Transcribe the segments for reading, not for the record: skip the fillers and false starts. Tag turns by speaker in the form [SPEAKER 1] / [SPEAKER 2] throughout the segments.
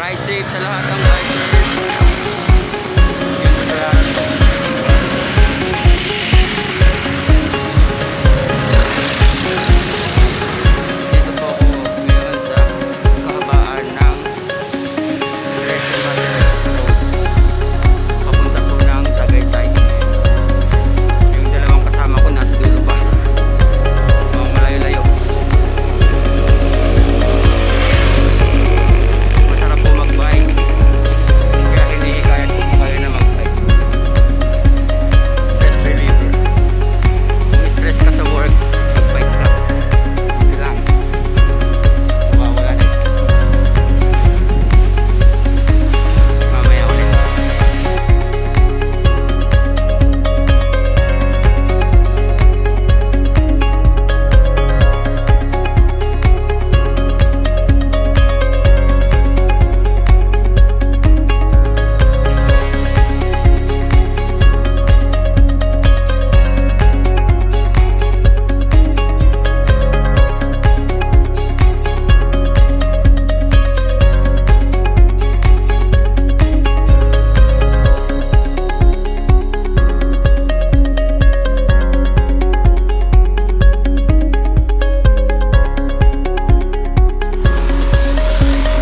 [SPEAKER 1] Ride safe sa lahat ng riders. Yun sa lahat. Dito po ako ngayon sa kahabaan ng Quezon Road. Papunta po ng Tagaytay. Yung dalawang kasama ko nasa dulo pa. Malayo-layo. Masarap po mag-bike. Kaya hinihikayat ko po kayo na mag-bike. Stress reliever. Kung stress ka sa work, mag-bike ka. Ito lang. Mawawala na stress mo. Mamaya ulit.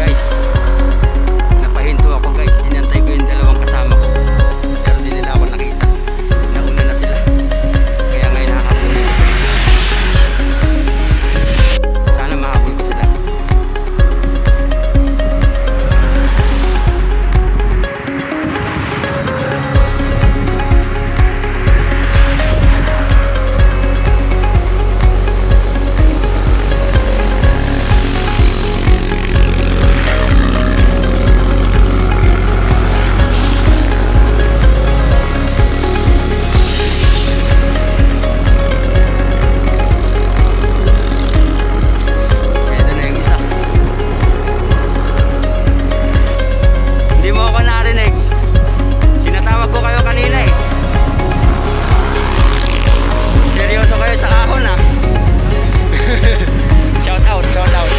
[SPEAKER 1] Guys, napahinto ako guys. Inantay ko yung dalawang kasama ko. Pero di nila ako nakita. Nauna na sila. Kaya ngayon nakakabulin ko sila. Sana mahabol ko sila. Ito na yung isa. Hindi mo ako narinig. Tinatawag ko kayo kanina eh. Seryoso kayo sa ahon ah. Shout out, shout out.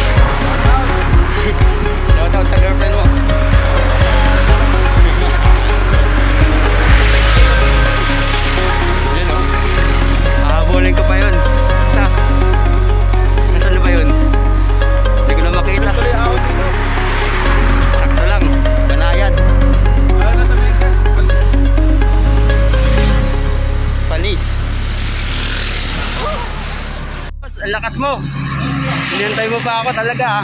[SPEAKER 1] Shout out sa girlfriend mo. Yun o. Hahabulin ko pa yun. Isa. Nasaan na ba yun? Hindi ko na makita. Sakto lang. Banayad. Panis. Ang lakas mo. Hinintay mo pa ako talaga ah.